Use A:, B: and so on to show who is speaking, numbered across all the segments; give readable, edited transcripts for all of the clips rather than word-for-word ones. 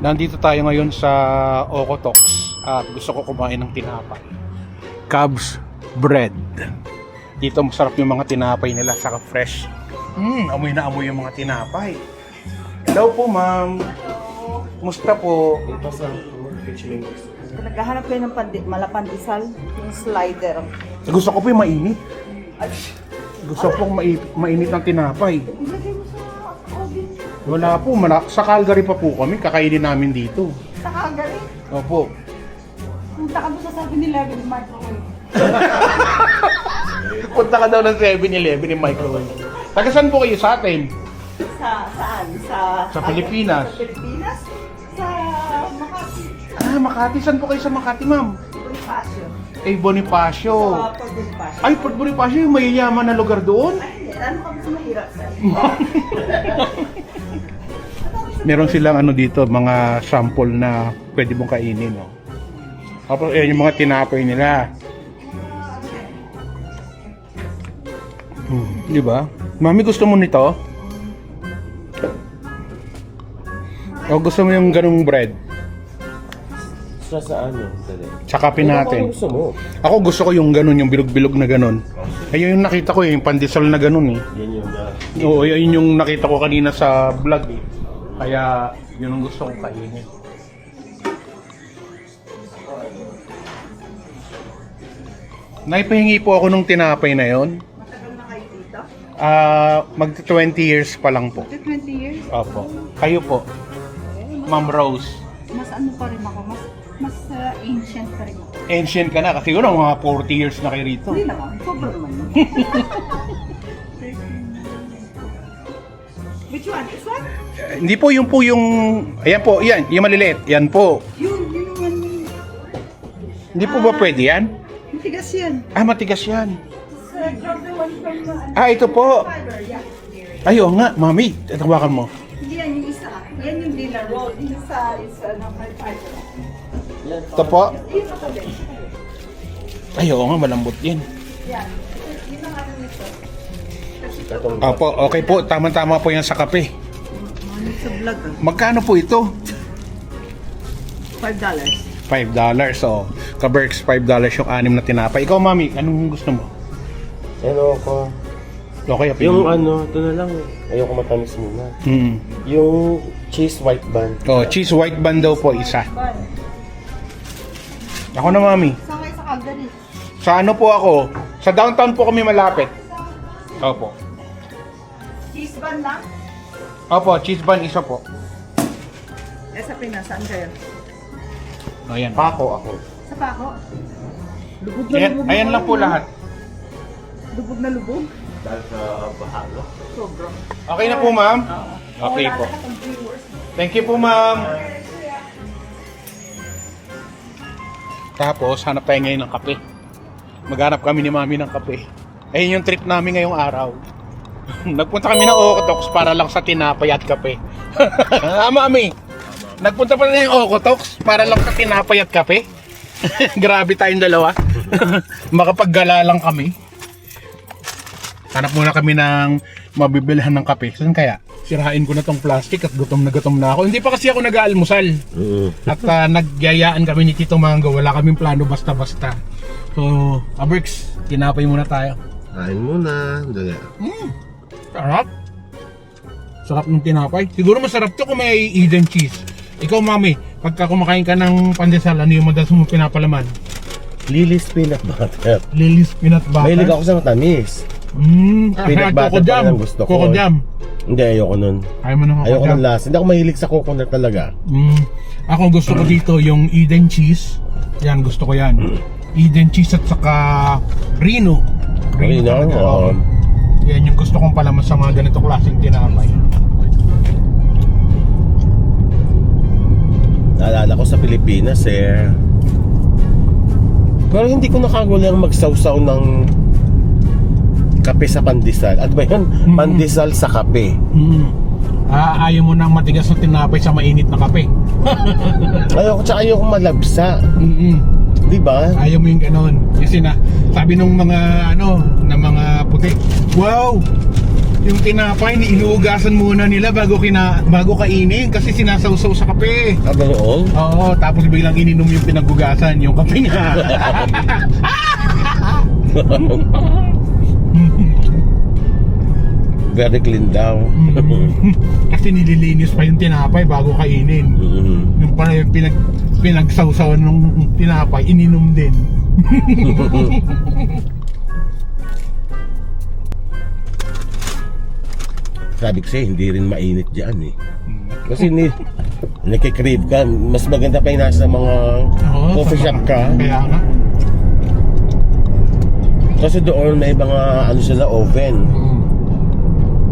A: Nandito tayo ngayon sa Okotox at gusto ko kumain ng tinapay. Cubs bread. Dito masarap yung mga tinapay nila, saka fresh. Amoy na amoy yung mga tinapay. Hello po, ma'am. Musta po?
B: Naghahanap kayo ng malapandisal, yung slider.
A: Gusto ko po yung mainit. Gusto ko pong mainit ng tinapay.
B: Ilagay mo sa oven.
A: Wala po, sa Calgary pa po kami, kakainin namin dito.
B: Sa Calgary.
A: Opo.
B: Punta ka doon sa 7-Eleven microwave.
A: Punta ka daw ng 7-Eleven yung microwave. Taga saan po kayo sa atin?
B: Saan?
A: Sa Pilipinas.
B: Sa Pilipinas? Sa Makati.
A: Makati. Saan po kayo sa Makati, ma'am?
B: Bonifacio.
A: Bonifacio.
B: Sa Port Bonifacio.
A: Ay, Port Bonifacio, yung mayayaman na lugar doon?
B: Ay, hindi. Ano kami sa mahirap, sir?
A: Meron silang dito, mga sample na pwede mong kainin, no? Tapos, yung mga tinapay nila. Di ba? Mami, gusto mo nito? O gusto mo yung ganung bread?
C: Sa ano? Dali.
A: Tsakapin natin.
C: Ano gusto mo?
A: Ako gusto ko yung ganun, yung bilog-bilog na ganun. Ayun yung nakita ko, yung pandesal na ganun eh.
C: Yan yung
A: Oo, yun yung nakita ko kanina sa vlog eh. Kaya yun ang gusto kong kainin. Naipahingi po ako nung tinapay na yon.
B: Matagal na kayo dito?
A: Mag 20 years pa lang po.
B: 20 years?
A: Opo. Kayo po, Ma'am Rose.
B: Mas ano pa rin ako, mas ancient pa rin ako.
A: Ancient ka na kasi yun mga 40 years na kayo rito.
B: Hindi naman, sobra naman yun. Which one? This one?
A: Hindi po yung ayan po, yan, yung maliliit. Yan po.
B: Yun naman.
A: Hindi po ba pwede yan?
B: Matigas yan.
A: Matigas yan.
B: Sir, grab the one from
A: Ito po.
B: fiber, yeah.
A: Ayo nga, mami, tawakan mo.
B: Hindi yan yung isa. Yan yung dinner roll. Yung isa is number fiber.
A: Ito po.
B: Yun ang kabi.
A: Ayo nga, malambot din.
B: Yan. Yun ang ano nito.
A: Opo, okay po. Tama-tama po yan sa kape.
B: Ano sa vlog ah?
A: Magkano po ito?
B: $5.
A: $5. So, ka-Berks, $5 yung 6 na tinapay. Ikaw, mami, anong gusto mo?
C: ano ko.
A: Okay, apin.
C: Yung ito na lang. Ayoko matamis muna. Yung cheese white bun.
A: Oh, cheese white bun daw po, isa. Ako na, mami.
B: Saan kayo sa Calgary?
A: Sa ano po ako? Sa downtown po kami malapit. Opo.
B: Cheese bun lang?
A: Opo, cheese bun isa po.
B: Sa Pinas, saan kayo?
A: Ayan.
C: Pako ako.
B: Sa Paco? Lubog na
A: Ayan,
B: lubog.
A: ayan lang po lahat.
B: Lubog na lubog?
C: Dahil sa bahalo.
B: Sobra.
A: Okay na po, ma'am? Okay
B: Wala
A: po.
B: lahat ng viewers.
A: Thank you po, ma'am. Tapos, hanap tayo ngayon ng kape. Maghanap kami ni mami ng kape. Ayun yung trip namin ngayong araw. Nagpunta kami ng Okotox para lang sa tinapay at kape. Mami, nagpunta pa rin yung Okotox para lang sa tinapay at kape. Grabe tayong dalawa. Makapaggala lang kami. Hanap muna kami ng mabibilhan ng kape. Saan kaya? Sirain ko na tong plastic at gutom na ako. Hindi pa kasi ako nag-aalmusal. At nagyayaan kami ni Tito Mango. Wala kaming plano basta-basta. So, Aberks, tinapay muna tayo.
C: Kain muna. Dali.
A: Sarap. Sarap ng tinapay. Siguro masarap to kung may Eden cheese. Ikaw, mami, pagka kumakain ka ng pandesal, ano yung madalas mo pinapalaman?
C: Lily's peanut butter.
A: Lily's peanut butter.
C: Mahilig ako sa matamis.
A: Coco
C: Peanut butter
A: jam.
C: pa lang gusto ko.
A: Coco jam.
C: Hindi, ayoko nun.
A: Ayaw mo ng coco
C: Ayoko
A: jam.
C: ng lasa. Hindi ako mahilig sa coconut talaga.
A: Ako gusto ko dito yung Eden cheese. Yan, gusto ko yan. Eden cheese at saka Reno.
C: Reno,
A: talaga,
C: oo.
A: Yan yung gusto kong palaman sa mga ganito klaseng tinapay.
C: Naalala ko sa Pilipinas pero hindi ko nakagalang magsawsaw ng kape sa pandesal. At ba yan? Pandesal sa kape.
A: Ayaw mo ng matigas na tinapay sa mainit na kape.
C: Ayoko malabsa. Di ba?
A: Ayaw mo yung ganon. Kasi sabi nung mga mga puti, wow, Yung tinapay, inuugasan muna nila bago kainin kasi sinasawsaw sa kape.
C: Ganoon?
A: Oo, tapos biglang ininom yung pinagugasan, yung kape niya.
C: Very clean daw.
A: Kasi nililinis pa yung tinapay bago kainin. Yung pala yung pinagsawsawan ng tinapay, ininom din.
C: Sabi ko sa'yo, hindi rin mainit dyan eh. Kasi nakikrave ka. Mas maganda pa yung nasa mga coffee shop ka.
A: Kaya nga.
C: Kasi doon may mga ano sila oven.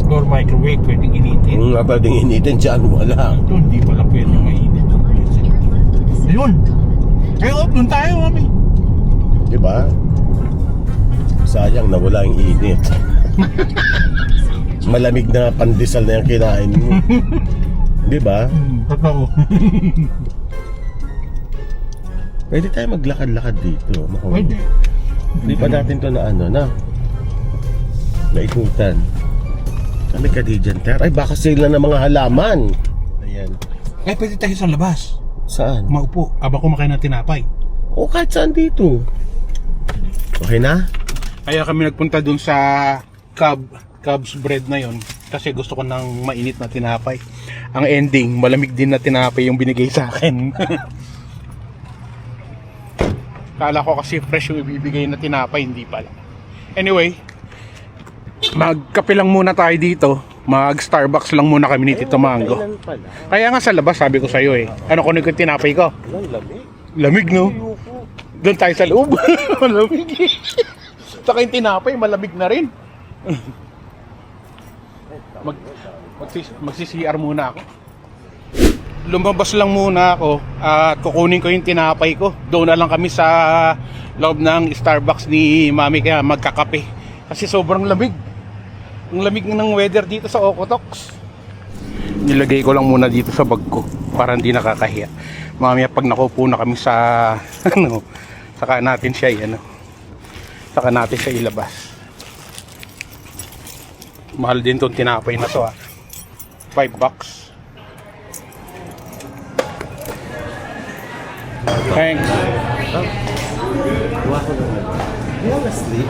A: Or microwave, pwedeng initin.
C: Kung nga pwedeng initin dyan, wala.
A: Ito, hindi pala pwedeng mainit. Ayun. Ayun, doon tayo, mami.
C: Diba? Sayang, nawala yung init. Malamig na pandesal na yung kinain mo. Diba?
A: Totoo.
C: Pwede tayo maglakad-lakad dito.
A: Pwede.
C: Hindi pa natin to na ano na naikutan. Kami ka dyan, Ter. Ay, baka sila ng mga halaman. Ayan.
A: Eh, pwede tayo sa labas.
C: Saan?
A: Maupo, habang kumakain ng tinapay.
C: O, kahit saan dito. Okay na?
A: Kaya kami nagpunta dun sa Cubs bread na yon kasi gusto ko ng mainit na tinapay. Ang ending, malamig din na tinapay yung binigay sa akin. Kala ko kasi fresh yung ibibigay na tinapay, hindi pala. Anyway, magkape lang muna tayo dito. Mag-Starbucks lang muna kami ni Tito Mango. Kaya nga sa labas, sabi ko sa'yo eh. Ano kunin ko yung tinapay ko?
C: Lamig.
A: Lamig, no? Doon tayo sa loob. Malamig eh. Saka yung tinapay, malamig na rin. Magsi-CR muna ako. Lumabas lang muna ako at kukunin ko yung tinapay ko. Doon na lang kami sa loob ng Starbucks ni Mami kaya magkakape. Kasi sobrang lamig. Ang lamig ng weather dito sa Okotoks. Nilagay ko lang muna dito sa bag ko para hindi nakakahiya. Mamaya pag nakupo na kami sa ano, saka natin siya saka natin siya ilabas. Mahal din tong tinapay na to $5. Thanks.
C: Kuha ko naman. Honestly,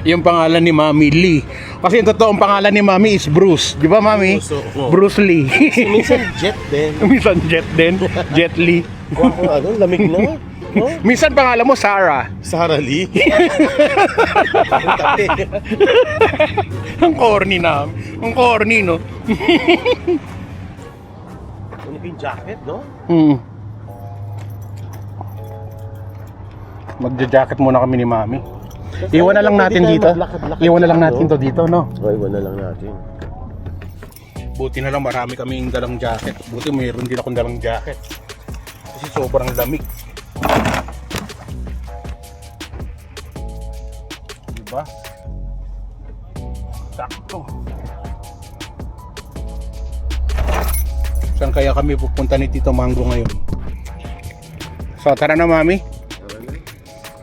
A: Yung pangalan ni Mami Lee. Kasi yung totoong pangalan ni Mami is Bruce. Di ba, Mami?
C: Bruce, oo.
A: Bruce Lee.
C: minsan jet din.
A: Minsan Jet din. Jet Lee.
C: Kuha ko ano, lamig na. Oh,
A: Minsan pangalan mo Sarah.
C: Sarah Lee.
A: Ang corny na. Ang corny, no?
C: Ano yung jacket, no?
A: Magja-jacket muna kami ni Mami. Iwan na lang natin dito. Iwan na lang natin to dito, no?
C: O, iwan na lang natin.
A: Buti na lang marami kaming dalang jacket. Buti mayroon din akong dalang jacket. Kasi sobrang lamig. Diba? Sakto. Saan kaya kami pupunta ni Tito Mango ngayon? So tara na, Mami.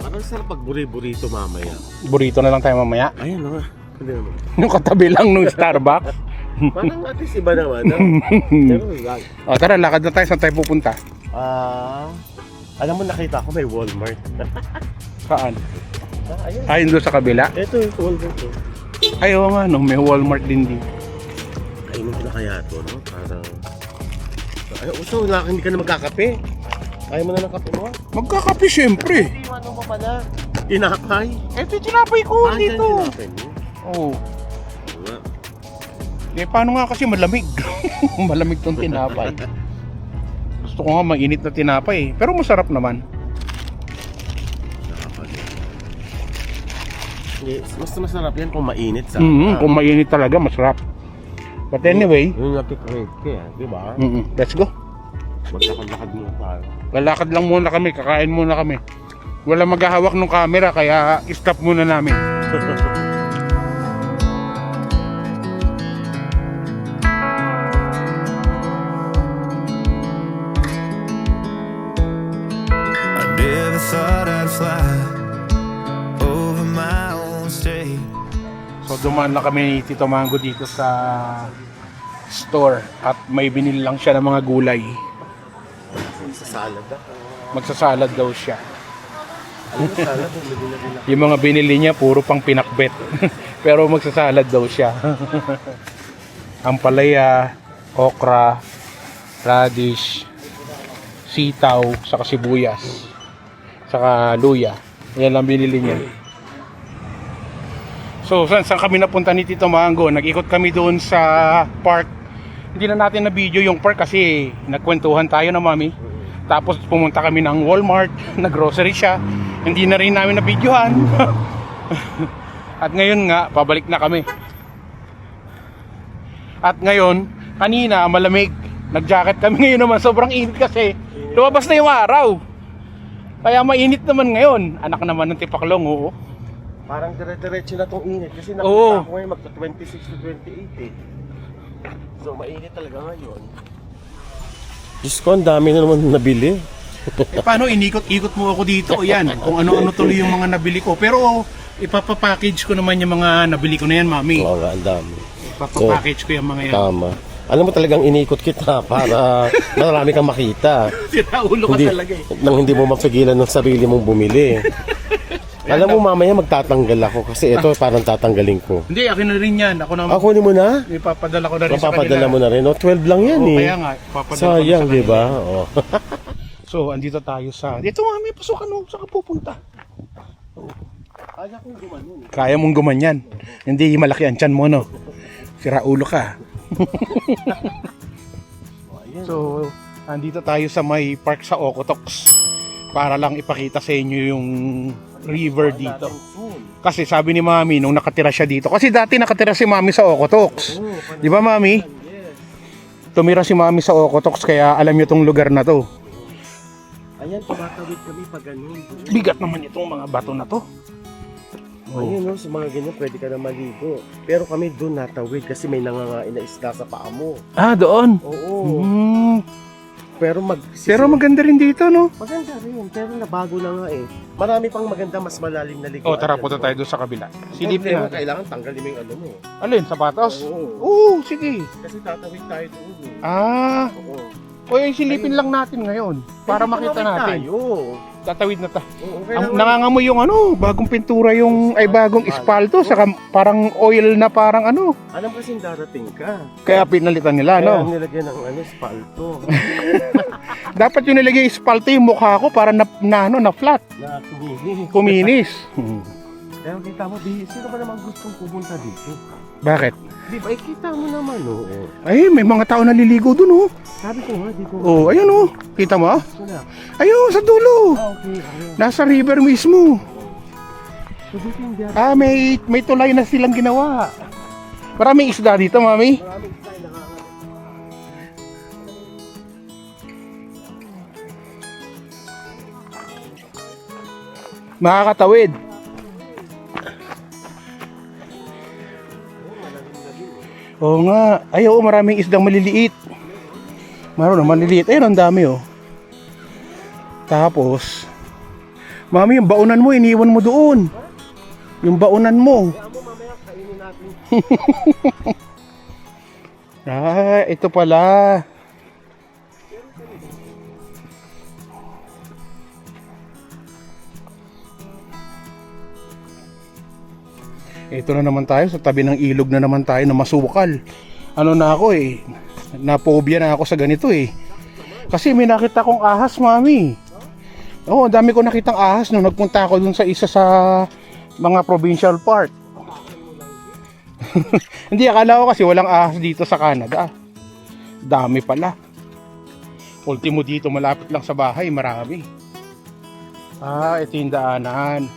C: Parang sarap pag burrito mamaya.
A: Burrito na lang tayo mamaya.
C: Ayun na nga. Pwede naman.
A: Yung katabi lang nung Starbucks.
C: Parang at least iba naman.
A: O tara, lakad na tayo. Saan tayo pupunta?
C: Alam mo, nakita ko may Walmart.
A: Saan?
C: Ayun.
A: Ayun doon sa kabila?
C: Ito yung Walmart.
A: Ay, oo nga, no? May Walmart din din.
C: Kainin ko na kaya ito, no? Parang... Ay, uso, hindi ka na magkakape. Ayaw mo na ng kape mo?
A: Magkakape syempre.
C: Ano mo pala? Tinapay?
A: Ito yung tinapay ko dito.
C: Tinapay mo?
A: Oo.
C: Nga.
A: Eh, paano nga kasi malamig? Malamig tong tinapay. Gusto ko nga mainit na tinapay pero masarap naman.
C: Yes, mas masarap yan kung mainit sa
A: Kung mainit talaga, masarap. But anyway,
C: yung napikrave ka yan, di ba?
A: let's go.
C: Maglakad-lakad muna tayo.
A: Lalakad lang muna kami, kakain muna kami. Wala maghahawak ng camera kaya stop muna namin.
D: thought I'd fly over my own state.
A: So dumaan na kami ni Tito Mango dito sa store at may binili lang siya ng mga gulay.
C: Sa salad ah.
A: Magsasalad daw siya.
C: Ano salad?
A: Yung mga binili niya puro pang pinakbet. Pero magsasalad daw siya. Ampalaya, okra, radish, sitaw, saka sibuyas, saka luya. Yan lang binili niya. So, saan kami napunta ni Tito Mango? Nag-ikot kami doon sa park. Hindi na natin na video yung park kasi nagkwentuhan tayo na mami. Tapos pumunta kami ng Walmart, nag-grocery siya. Hindi na rin namin na videohan. At ngayon nga, pabalik na kami. At ngayon, kanina malamig. Nag-jacket kami ngayon naman, sobrang init kasi. Lumabas na yung araw. Kaya mainit naman ngayon. Anak naman ng tipaklong, oo.
C: Parang dire-diretso na tong init kasi nakita
A: Oo.
C: ko ngayon magta 26 to 28 eh. So mainit talaga ngayon. Diyos ko, ang dami na naman nabili.
A: Eh paano inikot-ikot mo ako dito? O yan, kung ano-ano tuloy yung mga nabili ko. Pero ipapapackage ko naman yung mga nabili ko na yan, mami.
C: Oo nga, ang dami.
A: Ipapapackage ko yung mga yan.
C: Tama. Alam mo talagang inikot kita para marami kang makita.
A: Sinaulo ka talaga eh.
C: Nang hindi mo mapigilan ng sarili mong bumili. Alam mo mamaya magtatanggal ako kasi ito parang tatanggalin ko.
A: Hindi, akin na rin yan. Ako na,
C: Kunin mo na?
A: ipapadala ko na rin sa
C: Mapapadala
A: kanila.
C: mo na rin. O, 12 lang yan
A: Oo,
C: eh.
A: kaya nga, ipapadala ko na
C: Sayang,
A: sa
C: di ba?
A: kanila.
C: Oo.
A: So, andito tayo sa... Dito mami, pasok ano, saan ka pupunta?
C: Kaya kong gumanon.
A: Kaya mong gumanyan. Hindi malaki ang tiyan mo, no? Sira ulo ka. So, andito tayo sa may park sa Okotoks para lang ipakita sa inyo yung river dito. Kasi sabi ni Mami nung nakatira siya dito, kasi dati nakatira si Mami sa Okotoks. Di ba Mami? Tumira si Mami sa Okotoks kaya alam niyo tong lugar na to.
C: Ayan, tumatawid kami pag ganun.
A: Bigat naman itong mga bato na to.
C: Ayun, no, sa mga ganyan pwede ka na maligo. Pero kami doon natawid kasi may nangangain na isda sa paa mo.
A: Ah, doon.
C: Oo. Pero
A: Pero maganda rin dito, no?
C: maganda rin, pero nabago na nga eh. Marami pang maganda, mas malalim na ligo.
A: Oh, tara punta tayo doon sa kabila. Silipin
C: Problema,
A: natin.
C: kailangan tanggalin mo yung ano mo.
A: Alin, sapatos?
C: Oo.
A: Oo, sige.
C: Kasi tatawid tayo doon eh.
A: Ah,
C: Oo.
A: o yung silipin lang natin ngayon para
C: Pwede
A: makita
C: tumawid
A: natin.
C: Tayo.
A: Tatawid na ta.
C: Oo,
A: Nangangamoy yung ano, bagong pintura yung ay bagong espalto saka parang oil na parang ano.
C: Alam kasi darating ka.
A: Kaya pinalitan nila,
C: Kaya
A: no?
C: nilagyan ng ano, espalto.
A: Dapat yung nilagay espalto yung mukha ko para na flat,
C: na kuminis.
A: kuminis.
C: Kaya kita mo, sino ba naman gustong pumunta dito?
A: Bakit?
C: Di ba, kita mo naman, oo.
A: Ay, may mga tao naliligo dun, oh.
C: Sabi ko nga, dito.
A: Oh, ayun, oh. Kita mo?
C: Wala.
A: Ayun, sa dulo.
C: Okay.
A: Nasa river mismo.
C: So, dito yung biyahe.
A: Ah, may tulay na silang ginawa. Maraming isda dito, mami.
C: Maraming tayo nakakala.
A: Makakatawid. Oo nga. Ay, oo, maraming isdang maliliit. Maroon na maliliit. Ayun, ang dami, oh. Tapos, mami, yung baunan mo, iniwan mo doon. Yung baunan mo.
C: Kaya mo mamaya, kainin natin.
A: Ah, ito pala. Ito na naman tayo, sa tabi ng ilog na naman tayo na masukal. Ano na ako eh, napobia na ako sa ganito eh. Kasi may nakita kong ahas, mami. Oo, ang dami ko nakitang ahas nung nagpunta ako dun sa isa sa mga provincial park. Hindi, akala ko kasi walang ahas dito sa Canada. Dami pala. Ultimo dito, malapit lang sa bahay, marami. Ah, ito yung daanan.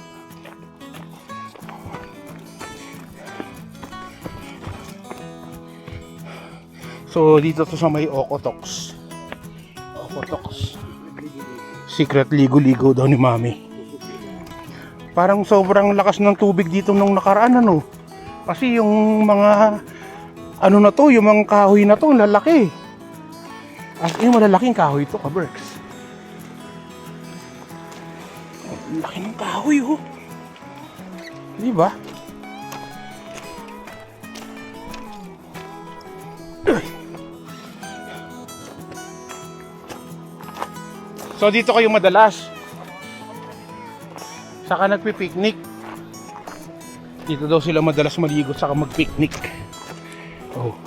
A: So, dito to sa may Okotoks. Okotoks. Secret ligo-ligo daw ni Mami. Parang sobrang lakas ng tubig dito nung nakaraan, ano? Kasi yung mga ano na to, yung mga kahoy na to, lalaki. As in, malalaking kahoy to, ka-Berks. Ang laki ng kahoy, oh. Di ba? So dito kayo madalas. Saka nagpi-picnic. Dito daw sila madalas maligo saka mag-picnic. Oh.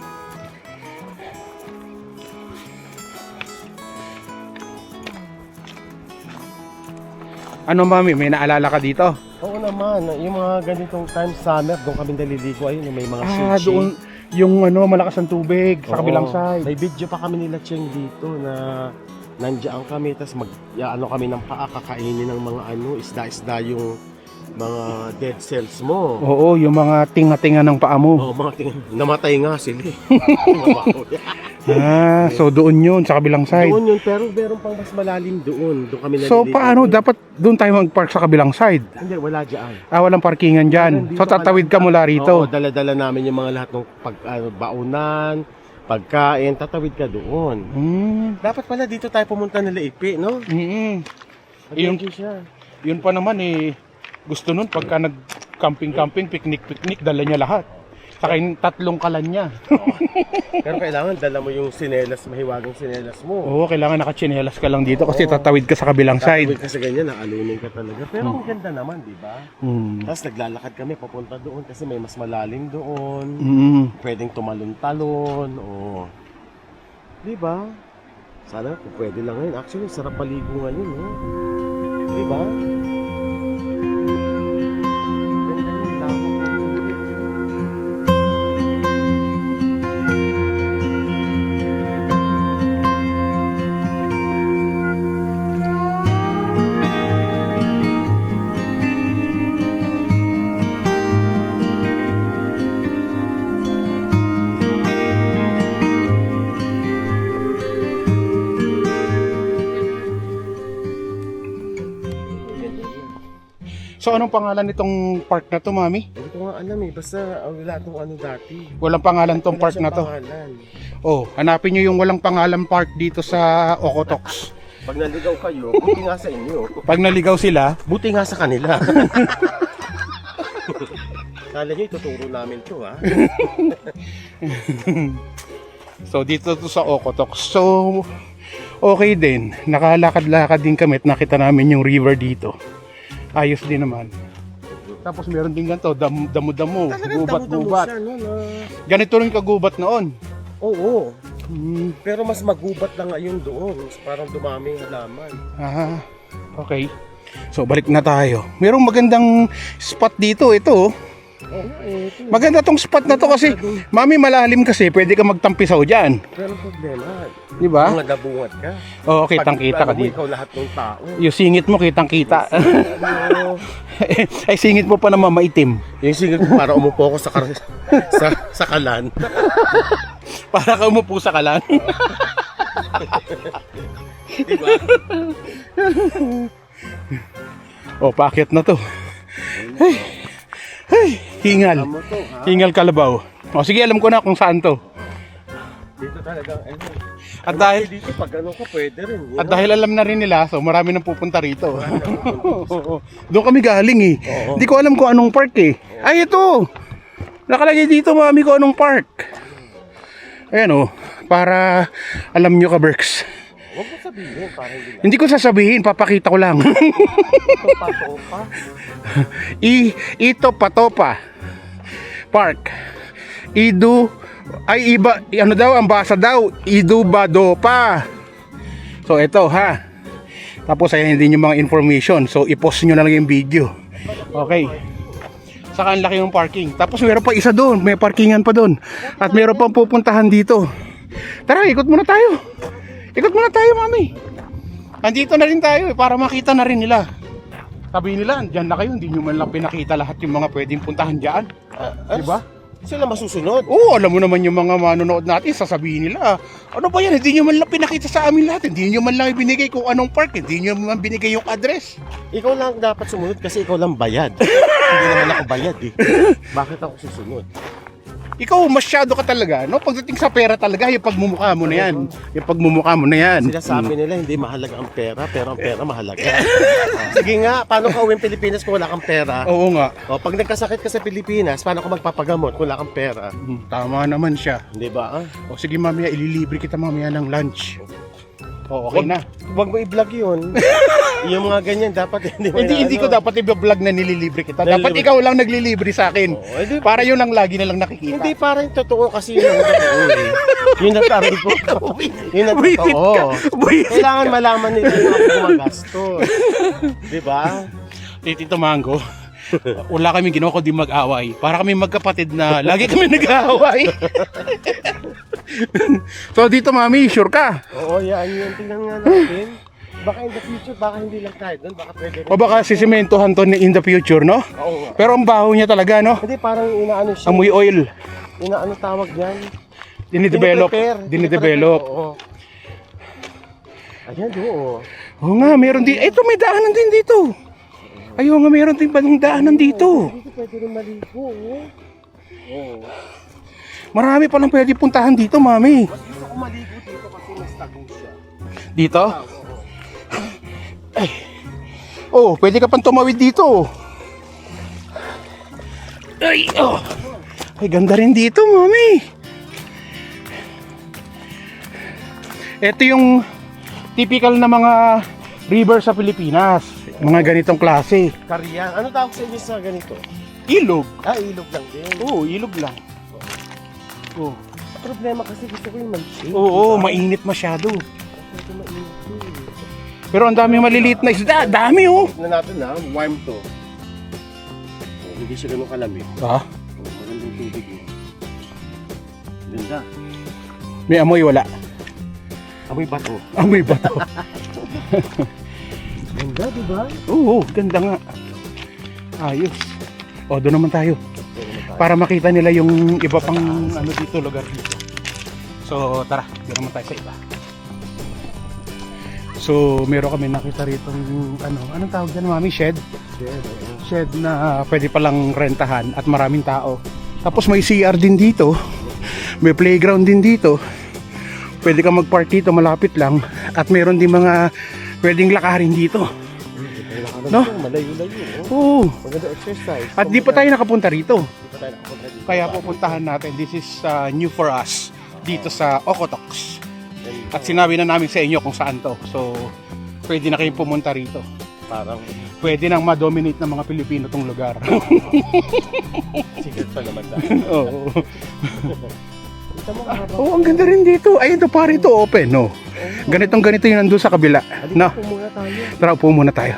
A: Ano mami, may naalala ka dito?
C: Oo naman, yung mga ganitong time summer, doon kami naliligo. Ayun, may mga sushi.
A: Doon yung ano, malakas ang tubig sa
C: Oo.
A: kabilang side.
C: May video pa kami nila Cheng dito na nandiyan kami, tapos ano kami ng paa, kakainin ng mga isda-isda yung mga dead cells mo.
A: Oo, yung mga tinga-tinga ng paa mo.
C: Oo, namatay nga sila.
A: So doon yun, sa kabilang side.
C: Doon yun, pero meron pang mas malalim doon. Doon kami
A: So
C: naliligo.
A: paano, dapat doon tayo mag-park sa kabilang side?
C: Hindi, wala dyan.
A: Walang parkingan dyan. So tatawid ka mula
C: Oo,
A: rito.
C: dala-dala namin yung mga lahat ng baunan, pagkain, tatawid ka doon. Dapat pala dito tayo pumunta ng Laipi, no? Yung,
A: Yun, yun pa naman gusto nun pagka nag-camping-camping, picnic-picnic, dala niya lahat. Saka yung 3 kalan niya.
C: Pero kailangan dala mo yung sinelas, mahiwagang sinelas mo.
A: Oo, kailangan nakachinelas ka lang dito kasi tatawid ka sa kabilang side.
C: Tatawid ka sa ganyan, naalunin ka talaga. Pero ang ganda naman, di ba? Tapos naglalakad kami papunta doon kasi may mas malalim doon. Pwedeng tumalon-talon. O, di ba? Sana kung pwede lang ngayon. Actually, sarap paligo ngayon, no? Di ba? Ganda yung lamok ng tubig.
A: So anong pangalan nitong park na to, mami?
C: Hindi ko nga alam basta wala itong ano dati.
A: Walang pangalan tong park na to. Oh, hanapin nyo yung walang pangalan park dito sa Okotoks.
C: Pag naligaw kayo, buti nga sa inyo.
A: Pag naligaw sila,
C: Buti nga sa kanila. Kala nyo, ituturo namin to, ha?
A: so dito to sa Okotoks. So okay din, nakalakad-lakad din kami at nakita namin yung river dito. Ayos din naman. Tapos meron din ganito, damo-damo, gubat-gubat. Ganito rin kagubat noon.
C: Oo. Pero mas magubat na ngayon doon. Mas parang dumami ang halaman.
A: Okay. So balik na tayo. Merong magandang spot dito, ito. Maganda tong spot na to kasi, mami, malalim kasi, pwede ka magtampisaw dyan.
C: Pero problema,
A: di ba?
C: mga nabungat ka.
A: Oo, kitang-kita ka dito.
C: Ikaw lahat ng tao.
A: Yung singit mo, kitang-kita. Ay, singit mo pa naman maitim.
C: Yung singit ko para umupo ako sa kalan.
A: Para ka umupo sa kalan.
C: Diba?
A: Paakyat na to. Ay, hingal. Hingal kalabaw. Sige, alam ko na kung saan to.
C: Dito talaga,
A: At dahil
C: dito pag ano ka pwede rin.
A: At dahil alam na rin nila, so marami nang pupunta rito. Doon kami galing Hindi ko alam kung anong park Ay, ito! Nakalagay dito, mami, ko anong park. Ayan para alam nyo ka, Berks.
C: Huwag mo sabihin, parang
A: Hindi ko sasabihin, papakita ko lang.
C: ito pa.
A: Ito Patopa Park. Ano daw, ang basa daw, Idubadopa. So ito Tapos ayan din yung mga information. So i-post nyo na lang yung video. Okay. Saka ang laki ng parking. Tapos meron pa isa doon, may parkingan pa doon. At meron pang pupuntahan dito. Tara, ikot muna tayo. Ikot muna tayo, mami. Andito na rin tayo para makita na rin nila. Sabi nila, dyan na kayo, hindi nyo man lang pinakita lahat yung mga pwedeng puntahan dyan. Diba?
C: Sila masusunod.
A: Oo, alam mo naman yung mga manonood natin, sasabihin nila, ano ba yan, hindi nyo man lang pinakita sa amin lahat, hindi nyo man lang ibinigay kung anong park, hindi nyo man binigay yung address.
C: Ikaw lang dapat sumunod kasi ikaw lang bayad. Hindi naman ako bayad Bakit ako susunod?
A: Ikaw masyado ka talaga, no? Pagdating sa pera talaga, yung pagmumukha mo na yan. Yung pagmumukha mo na yan.
C: Sinasabi nila hindi mahalaga ang pera, pero ang pera mahalaga. Sige nga, paano ka uwing Pilipinas kung wala kang pera?
A: Oo nga.
C: O, pag nagkasakit ka sa Pilipinas, paano ka magpapagamot kung wala kang pera?
A: Tama naman siya.
C: Hindi ba?
A: O sige mamaya, ililibre kita mamaya ng lunch. O okay na.
C: Huwag mo i-vlog yun. Yung mga ganyan, dapat hindi mo
A: Hindi ko dapat i-vlog na nililibre kita. Dapat
C: Nililibre.
A: ikaw lang naglilibre sa akin.
C: edi-
A: Para yun ang lagi nilang nakikita.
C: Hindi parang totoo kasi yun ang totoo eh. Yun ang sabi ko. Yun ang
A: Buisit
C: totoo.
A: ka. Buisit
C: Kailangan malaman nila yung mga gumagastos. Di ba?
A: Tito Mango, wala kaming ginawa kundi mag-away. Para kami magkapatid na lagi kami nag-aaway. So dito mami, sure ka?
C: Oo, yan yun. Tingnan nga natin. Baka in the future, baka hindi lang tayo doon. Baka pwede rin.
A: O baka sisimentohan to in the future, no?
C: Oo nga.
A: Pero ang baho niya talaga, no?
C: Hindi, parang inaano siya.
A: Amoy oil.
C: Inaano tawag yan.
A: Dinidevelop.
C: Diniprepare.
A: Dinidevelop.
C: Oo. Ayan, oo.
A: Oo nga, meron din. Ito, may daanan din dito. Ayun nga, meron din bagong daanan dito.
C: Dito pwede rin maligo. Oo.
A: Marami palang pwede puntahan dito, mami.
C: Mas gusto ko maligo dito kasi mas tago siya.
A: Dito? Oh, pwede ka pang tumawid dito. Ay, oh. Ay, ganda rin dito, mami. Ito yung typical na mga river sa Pilipinas. Mga ganitong klase.
C: Kariyan. Ano tawag sa inyo sa ganito?
A: Ilog.
C: Ah, ilog lang din.
A: Oo, ilog lang. Oh.
C: Problema kasi gusto ko yung manching.
A: Oo, mainit masyado.
C: Gusto ko mainit.
A: Pero ang daming maliliit na isda. Dami, oh.
C: Tignan natin na, warm to. Oh, hindi siya ganun kalamig.
A: Ha?
C: Oh, magandang tubig mo. Ganda.
A: May amoy, wala.
C: Amoy bato.
A: Amoy ba to?
C: Ganda, di ba?
A: Oo, ganda nga. Ayos. O, doon naman tayo. Para makita nila yung iba pang ano dito, lugar dito. So, tara. Doon naman tayo sa iba. So, meron kami nakita rito anong tawag dyan, mami? Shed? Shed na pwede palang rentahan at maraming tao. Tapos may CR din dito. May playground din dito. Pwede ka mag-park dito, malapit lang. At meron din mga pwedeng lakarin dito. No?
C: Malayo-layo.
A: Oo.
C: Maganda exercise.
A: At di pa tayo nakapunta rito.
C: Di pa tayo nakapunta dito.
A: Kaya pupuntahan natin. This is new for us. Dito sa Okotoks. At sinabi na namin sa inyo kung saan to. So, pwede na kayong pumunta rito.
C: Parang
A: Pwede nang ma-dominate ng mga Pilipino tong lugar.
C: secret pa naman dahil.
A: Oo.
C: Ito mo nga ba?
A: Oh, ang ganda rin dito. Ayun to, pare, ito open, no. Ganito yung nandun sa kabila. No.
C: Halika po muna tayo.
A: Tara, upo muna tayo.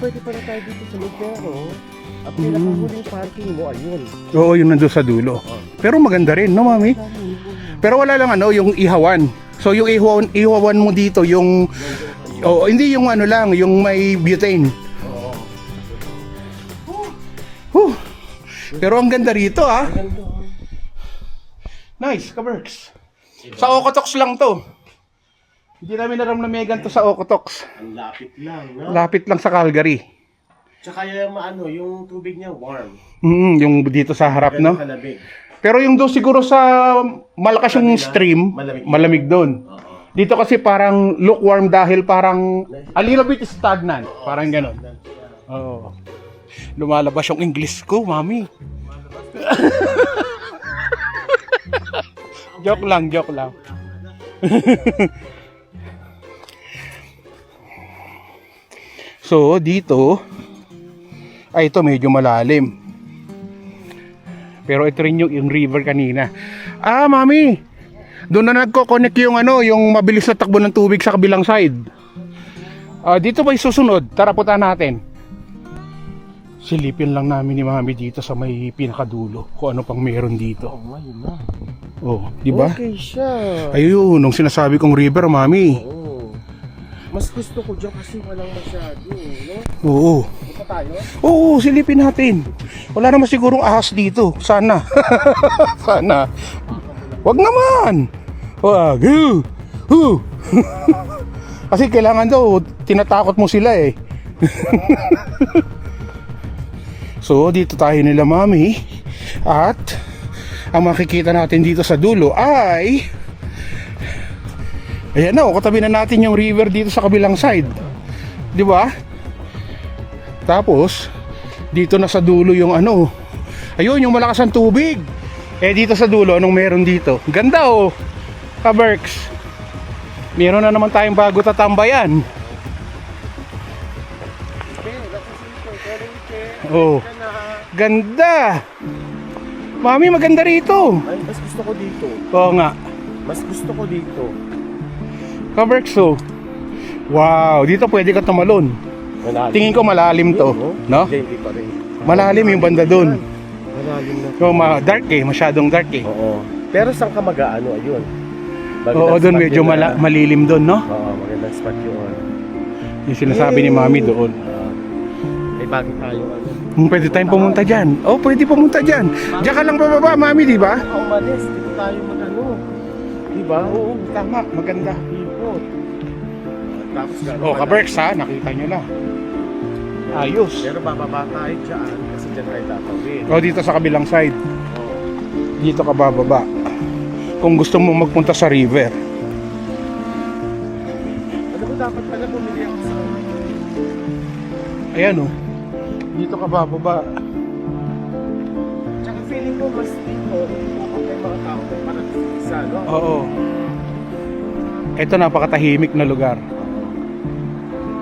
C: Pwede pala tayo dito sa Lugero. At pinakahuling parking mo, ayun.
A: Oo, yung nandun sa dulo. Pero maganda rin, no, mami? Pero wala lang yung ihawan. So yung ihawan mo dito, yung hindi yung ano lang, yung may butane. Pero ang ganda rito, ah. Nice, kaberks. Sa Okotoks lang to. Hindi namin alam na may ganito sa Okotoks.
C: Ang lapit lang, no?
A: Lapit lang sa Calgary.
C: Tsaka yung yung tubig niya warm.
A: Yung dito sa harap, no?
C: Ganun kalabig.
A: Pero yung doon siguro sa malakas yung stream, malamig doon. Dito kasi parang lukewarm dahil parang a little bit stagnant. Parang gano'n. Oo. Lumalabas yung English ko, mami. Joke lang, joke lang. So, dito, ito medyo malalim. Pero ito rin yung river kanina. Ah, mami. Doon na nagko-connect yung yung mabilis na takbo ng tubig sa kabilang side. Dito ba susunod? Tara, punta natin. Silipin lang namin ni mami dito sa may pinakadulo kung ano pang meron dito.
C: Oh, ayun na.
A: Oh, di ba?
C: Okay siya.
A: Ayun, nung sinasabi kong river, mami.
C: Oo. Mas gusto ko dyan kasi walang masyado, no?
A: Oo.
C: Punta tayo?
A: Oo, silipin natin. Wala naman sigurong ahas dito. Sana. Sana. Wag naman. Wag. Kasi kailangan daw, tinatakot mo sila eh. So, dito tayo nila mami. At ang makikita natin dito sa dulo ay ayan na, katabi na natin yung river dito sa kabilang side, di ba? Tapos dito na sa dulo yung ano, ayun yung malakas ang tubig. Dito sa dulo anong meron dito? Ganda oh, Kaberks. Meron na naman tayong bago tatambayan. Oh, ganda. Mami, maganda rito.
C: Ay, mas gusto ko dito.
A: Oo nga.
C: Mas gusto ko dito.
A: Kaberks oh. Wow, dito pwede ka tumalon.
C: Malalim.
A: Tingin ko malalim to, no?
C: Hindi pa rin.
A: Malalim yung banda doon.
C: Malalim na.
A: So, dark eh, masyadong dark eh.
C: Oo. Pero saan ka mag-ano, ayun.
A: Oo, doon medyo malilim doon, no?
C: Oo, magandang spot yun.
A: Yung sinasabi ni Mami doon.
C: Ay, bakit tayo ano?
A: Pwede tayong pumunta dyan. Oh, pwede pumunta dyan. Diyan ka lang bababa, Mami, di ba?
C: Baka umalis, dito tayo mag-ano. Di ba?
A: Oo, tama, maganda.
C: Ipot. Tapos gano'n.
A: Oh, Kaberks ha, nakita nyo na. Ayos.
C: Pero bababa tayo dyan, kasi dyan tayo tatawid.
A: Oh, dito sa kabilang side.
C: Oo.
A: Dito ka bababa. Kung gusto mo magpunta sa river.
C: Ano ko dapat pala bumili ako sa...
A: Ayan oh. Dito ka bababa.
C: Tsaka feeling ko mas dito, kapag may mga tao may parang isa, no?
A: Oo. Ito napakatahimik na lugar.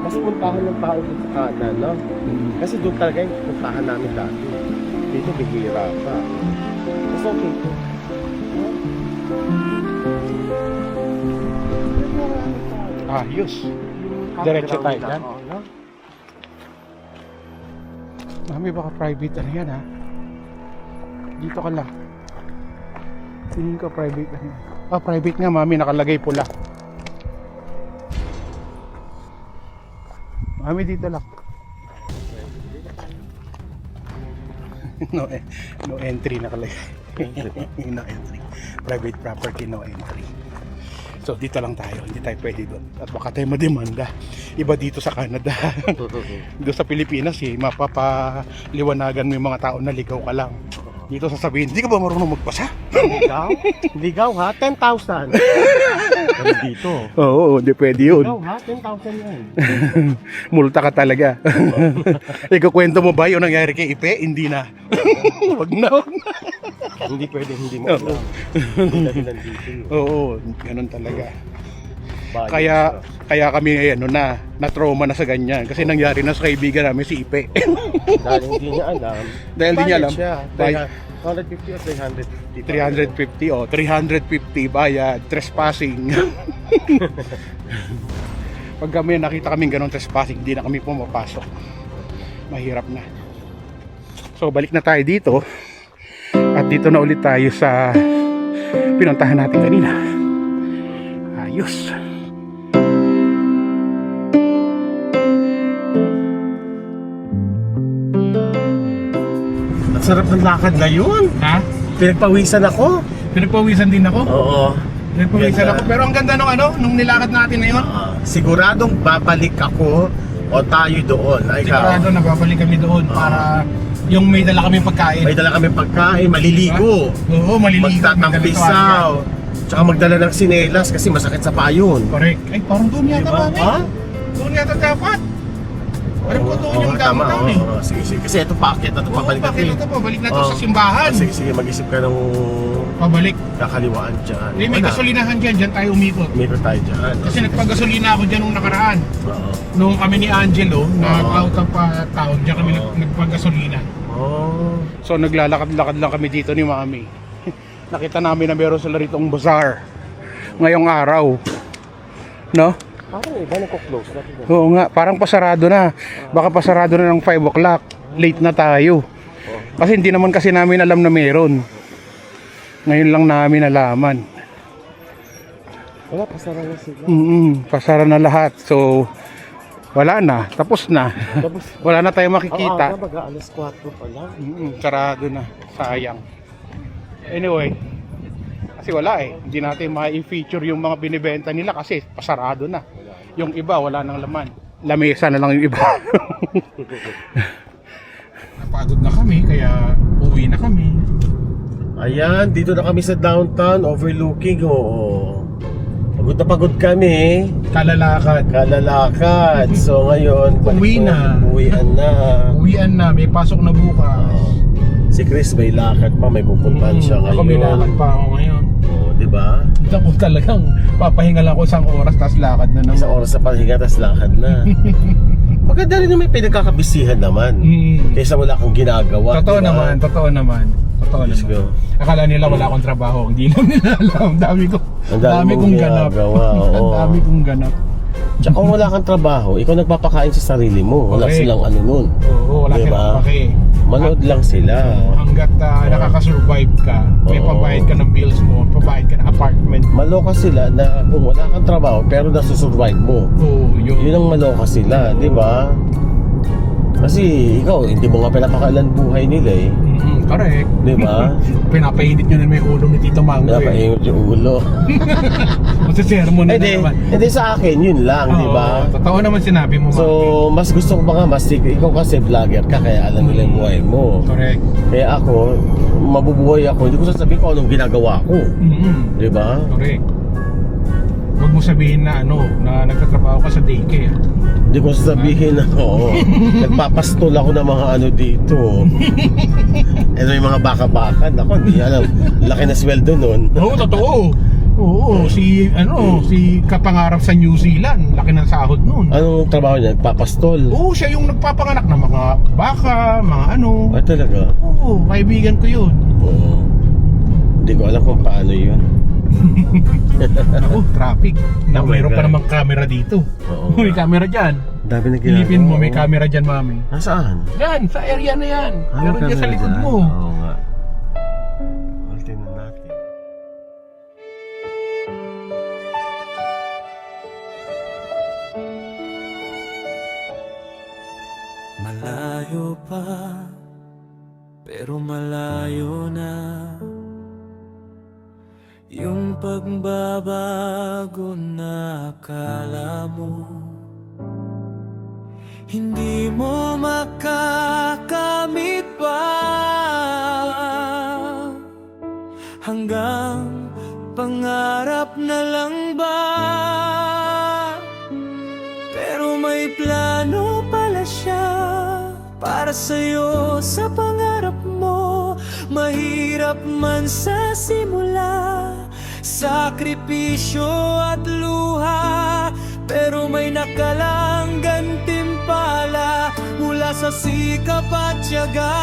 C: Mas puntahan ng tao dito sa kanan, no? Kasi doon talaga yung puntahan namin dati. Dito bihira pa. Mas okay to.
A: Ayos. Diretso tayo dyan. Mami, baka private ano yan ha. Dito ka lang. Tingin ko private ano yan. Ah, private nga Mami, nakalagay pula. Mami, dito lang. No entry nakalagay. No entry. Private property, no entry. So dito lang tayo, hindi tayo pwede doon. At baka tayo mademanda. Iba dito sa Canada. Dito sa Pilipinas mapapaliwanagan mo yung mga tao na ligaw ka lang. Dito sasabihin, hindi ka ba marunong magpasa?
C: Ligaw? Ligaw ha? 10,000. Pero dito.
A: Oo, hindi pwede yun.
C: Ligaw ha? 10,000 yan.
A: Multa ka talaga. Ikukwento mo ba yung nangyari kay Ipe? Hindi na. Wag na.
C: Hindi pwede hindi mo alam. Hindi natin nandito yun.
A: Oo, ganun talaga.
C: Bayad
A: Kaya kami na-trauma na sa ganyan kasi nangyari na sa kaibigan namin si Ipe.
C: Dahil hindi niya alam.
A: Dahil hindi niya
C: Bayad
A: alam.
C: siya.
A: Bayad.
C: 150 o 350.
A: 350 bayad, trespassing. Pag kami nakita kaming ganun trespassing, hindi na kami pumapasok. Mahirap na. So balik na tayo dito. At dito na ulit tayo sa pinuntahan natin kanina. Ayos.
C: Ang sarap ng lakad na yun.
A: Ha?
C: Pinagpawisan ako.
A: Pinagpawisan din ako.
C: Oo.
A: Pinagpawisan
C: Ganda.
A: ako. Pero ang ganda nung nilakad natin na yun.
C: Siguradong babalik ako o tayo doon. Ay,
A: Sigurado na babalik kami doon para yung may dala kami pagkain.
C: may dala kami pagkain, maliligo.
A: Oo, maliligo.
C: Magtatampisaw. Tsaka magdala ng sinelas kasi masakit sa payon.
A: Correct. Ay, parang doon yata
C: Diba?
A: Mami.
C: Ha?
A: Doon yata dapat. Parang ko doon yung
C: tama.
A: downtown eh.
C: Sige, sige. Kasi ito packet na ito,
A: Oo,
C: pabalik
A: bakit
C: natin.
A: ito pa? Balik na to
C: Oo.
A: sa simbahan.
C: Sige, sige. Mag-isip ka ng
A: Pabalik.
C: kakaliwaan dyan.
A: May gasolinahan dyan, dyan tayo umikot.
C: Umikot tayo dyan.
A: Kasi nagpagasolina ako dyan nung nakaraan.
C: Oo.
A: Nung kami ni Angelo, nag-out
C: Oo.
A: of town, dyan kami
C: Oo.
A: nagpagasolina.
C: Oh.
A: So naglalakad-lakad lang kami dito ni Mami. Nakita namin na meron sila ritong bazaar ngayong araw. No?
C: Parang iba nagko-close na ito.
A: Oo nga, parang pasarado na. Baka pasarado na ng 5 o'clock. Late na tayo. Kasi hindi naman kasi namin alam na meron. Ngayon lang namin nalaman.
C: Wala, pasara na sila.
A: Pasara na lahat. So, wala na. Tapos na.
C: Tapos,
A: Wala na tayong
C: ang
A: makikita.
C: aga, mag-aalas 4 pa lang.
A: Sarado na. Sayang. Anyway, kasi wala eh. Hindi natin ma-feature yung mga binibenta nila kasi pasarado na. Yung iba, wala nang laman. Lamesa na lang yung iba. Napagod na kami, kaya uwi na kami.
C: Ayan, dito na kami sa downtown, overlooking, oo. Pagod na pagod kami,
A: Kalalakad.
C: kalalakad. So ngayon,
A: Uwi na.
C: Uwian na.
A: Uwian na, may pasok na bukas.
C: Si Chris may lakad pa, may pupuntahan siya ngayon.
A: Ako may lakad pa ako ngayon.
C: Oo, di ba?
A: Ako talagang papahinga lang ako isang oras tapos lakad na naman.
C: Isang oras sa pahinga, tas lakad na. Maganda rin naman, pinagkakabisihan naman. Kaysa wala kang ginagawa.
A: Totoo
C: di ba?
A: naman, totoo naman. Totoo
C: Diyos
A: naman.
C: ko.
A: Akala nila wala akong trabaho, hindi lang nila alam. Ang dami
C: mong
A: kong ganap.
C: ginagawa, oo.
A: Ang dami kong ganap.
C: Tsaka kung wala kang trabaho, ikaw nagpapakain sa sarili mo. Wala
A: Correct.
C: silang ano nun.
A: Oo, wala
C: Diba?
A: silang pake.
C: Manood lang sila.
A: Hanggat nakakasurvive ka, may
C: Oo.
A: pambayad ka ng bills mo, pambayad ka ng apartment.
C: Maloka sila na kung wala kang trabaho pero nasusurvive mo.
A: Oo,
C: Yun ang maloka sila, di ba? Kasi ikaw, hindi mo nga pinapakailan buhay nila eh.
A: Correct.
C: Di ba?
A: Pinapainit nyo na may ulo ni Tito Mango eh.
C: Pinapaingot yung ulo.
A: Magsisermon na
C: Hindi,
A: naman.
C: hindi sa akin, yun lang, di ba?
A: Oo, totoo naman sinabi mo,
C: So, mas gusto ko ba nga, mas ikaw kasi vlogger ka, kaya alam nila yung buhay mo.
A: correct.
C: Kaya ako, mabubuhay ako, hindi ko sasabihin ko anong ginagawa ko. Di ba?
A: Correct. Huwag mo sabihin na na nagtatrabaho ka sa daycare.
C: Hindi ko sasabihin na, oo, nagpapastol ako ng mga ano dito. Ito yung mga baka-bakan. Ako, hindi alam. Laki na sweldo nun.
A: Oo, totoo. Oo, si kapangarap sa New Zealand, laki ng sahod nun.
C: Anong trabaho niya? Nagpapastol?
A: Oo, siya yung nagpapanganak ng mga baka, mga
C: Ay, talaga?
A: Oo, kaibigan ko yun.
C: Oo. Hindi ko alam kung paano yun.
A: Naku, traffic.
C: Oh my
A: Mayroon pa
C: God.
A: namang camera dito.
C: Oo.
A: May camera dyan.
C: Dami na ginagawa.
A: Pilipin mo, may camera dyan, mami.
C: Nasaan?
A: Yan, sa area na yan.
C: Ano
A: Meron dyan sa likod mo.
C: Oo nga. Ultin na natin.
D: Malayo pa, pero malayo na yung pagbabago na akala mo hindi mo makakamit pa. Hanggang pangarap na lang ba? Pero may plano pala siya para sa'yo, sa pangarap mo. Mahirap man sa simula, sakripisyo at luha, pero may nakalang gantimpala mula sa sikap at tiyaga.